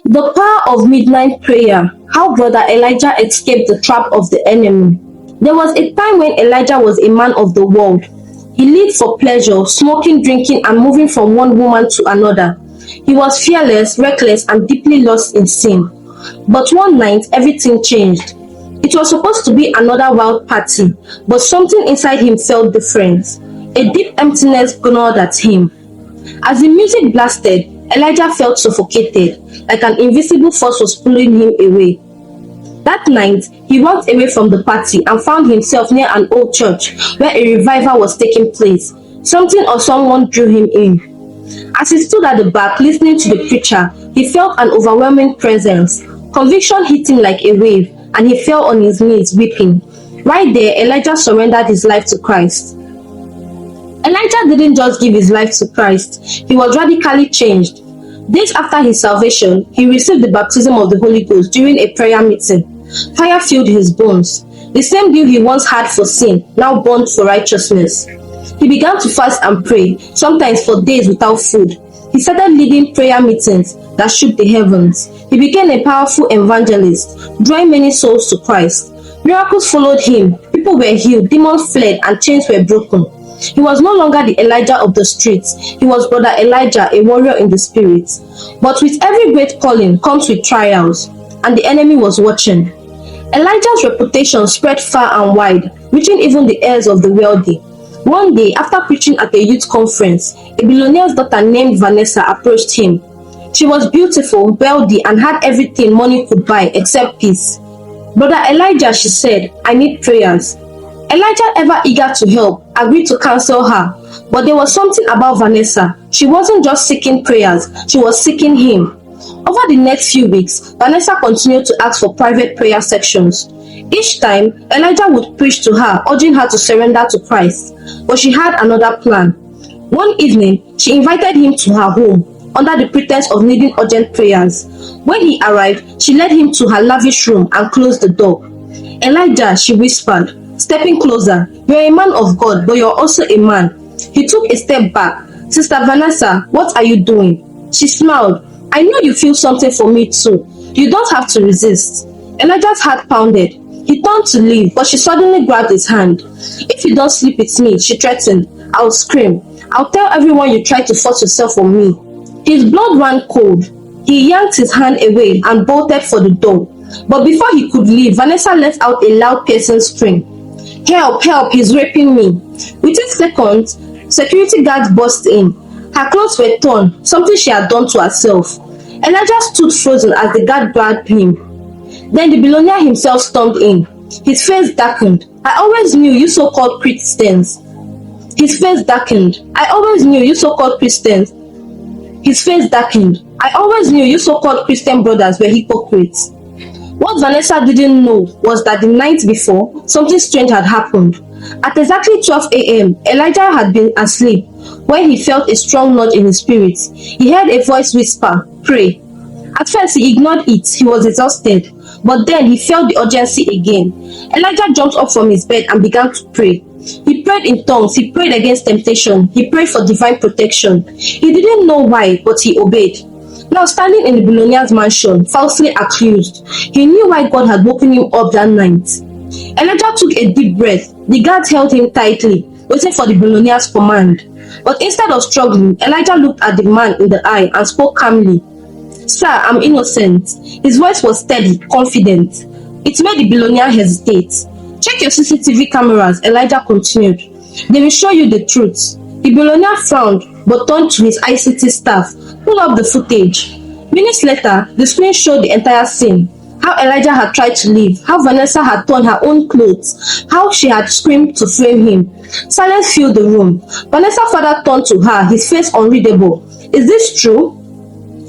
The power of midnight prayer. How brother Elijah escaped the trap of the enemy. There was a time when Elijah was a man of the world. He lived for pleasure, smoking, drinking, and moving from one woman to another. He was fearless, reckless, and deeply lost in sin. But one night, everything changed. It was supposed to be another wild party, but something inside him felt different. A deep emptiness gnawed at him. As the music blasted, Elijah felt suffocated, like an invisible force was pulling him away. That night, he walked away from the party and found himself near an old church where a revival was taking place. Something or someone drew him in. As he stood at the back listening to the preacher, he felt an overwhelming presence. Conviction hit him like a wave, and he fell on his knees weeping. Right there, Elijah surrendered his life to Christ. Elijah didn't just give his life to Christ, he was radically changed. Days after his salvation, he received the baptism of the Holy Ghost during a prayer meeting. Fire filled his bones. The same zeal he once had for sin now burned for righteousness. He began to fast and pray, sometimes for days without food. He started leading prayer meetings that shook the heavens. He became a powerful evangelist, drawing many souls to Christ. Miracles followed him, people were healed, demons fled, and chains were broken. He was no longer the Elijah of the streets. He was brother Elijah, a warrior in the spirit. But with every great calling comes with trials, and the enemy was watching. Elijah's reputation spread far and wide, reaching even the ears of the wealthy. One day, after preaching at a youth conference, a billionaire's daughter named Vanessa approached him. She was beautiful, wealthy, and had everything money could buy except peace. Brother Elijah, she said, I need prayers. Elijah, ever eager to help, agreed to counsel her. But there was something about Vanessa. She wasn't just seeking prayers, she was seeking him. Over the next few weeks, Vanessa continued to ask for private prayer sections. Each time, Elijah would preach to her, urging her to surrender to Christ. But she had another plan. One evening, she invited him to her home, under the pretense of needing urgent prayers. When he arrived, she led him to her lavish room and closed the door. Elijah, she whispered, stepping closer, you're a man of God, but you're also a man. He took a step back. Sister Vanessa, what are you doing? She smiled. I know you feel something for me too. You don't have to resist. Elijah's heart pounded. He turned to leave, but she suddenly grabbed his hand. If you don't sleep with me, she threatened, I'll scream. I'll tell everyone you tried to force yourself on me. His blood ran cold. He yanked his hand away and bolted for the door. But before he could leave, Vanessa let out a loud piercing scream. Help, help, he's raping me. Within seconds, security guards burst in. Her clothes were torn, something she had done to herself. Elijah stood frozen as the guard grabbed him. Then the billionaire himself stormed in. His face darkened. I always knew you so-called Christians. His face darkened. I always knew you so-called Christians. His face darkened. I always knew you so-called Christian brothers were hypocrites. What Vanessa didn't know was that the night before, something strange had happened. At exactly 12 a.m., Elijah had been asleep when he felt a strong nudge in his spirit. He heard a voice whisper, pray. At first he ignored it, he was exhausted, but then he felt the urgency again. Elijah jumped up from his bed and began to pray. He prayed in tongues, he prayed against temptation, he prayed for divine protection. He didn't know why, but he obeyed. Now standing in the billionaire's mansion, falsely accused, he knew why God had woken him up that night. Elijah took a deep breath. The guards held him tightly, waiting for the billionaire's command. But instead of struggling, Elijah looked at the man in the eye and spoke calmly. Sir, I'm innocent. His voice was steady, confident. It made the billionaire hesitate. Check your CCTV cameras, Elijah continued. They will show you the truth. The billionaire frowned, but turned to his ICT staff. Pull up the footage. Minutes later, the screen showed the entire scene. How Elijah had tried to leave, how Vanessa had torn her own clothes, how she had screamed to frame him. Silence filled the room. Vanessa's father turned to her, his face unreadable. Is this true?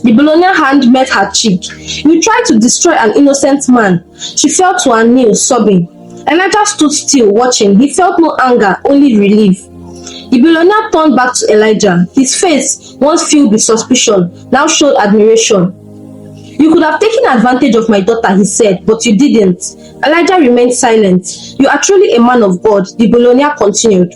The billionaire's hand met her cheek. You tried to destroy an innocent man. She fell to her knees, sobbing. Elijah stood still, watching. He felt no anger, only relief. The billionaire turned back to Elijah. His face, once filled with suspicion, now showed admiration. You could have taken advantage of my daughter, he said, but you didn't. Elijah remained silent. You are truly a man of God, the billionaire continued.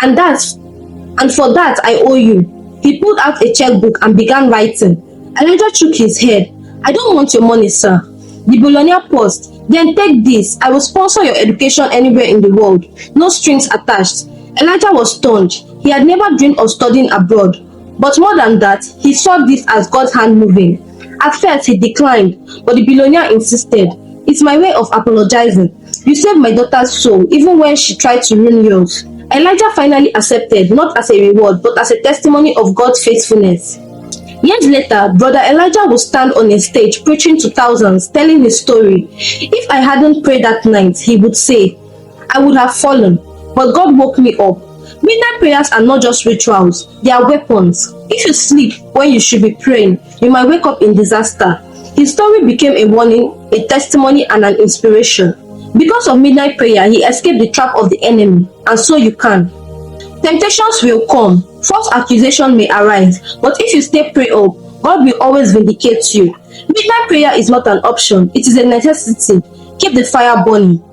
And for that I owe you. He pulled out a checkbook and began writing. Elijah shook his head. I don't want your money, sir. The billionaire paused. Then take this. I will sponsor your education anywhere in the world. No strings attached. Elijah was stunned. He had never dreamed of studying abroad. But more than that, he saw this as God's hand moving. At first, he declined, but the billionaire insisted. It's my way of apologizing. You saved my daughter's soul, even when she tried to ruin yours. Elijah finally accepted, not as a reward, but as a testimony of God's faithfulness. Years later, Brother Elijah would stand on a stage preaching to thousands, telling his story. If I hadn't prayed that night, he would say, I would have fallen, but God woke me up. Midnight prayers are not just rituals, they are weapons. If you sleep when you should be praying, you might wake up in disaster. His story became a warning, a testimony, and an inspiration. Because of midnight prayer, he escaped the trap of the enemy, and so you can. Temptations will come, false accusation may arise, but if you stay prayed up, God will always vindicate you. Midnight prayer is not an option, it is a necessity. Keep the fire burning.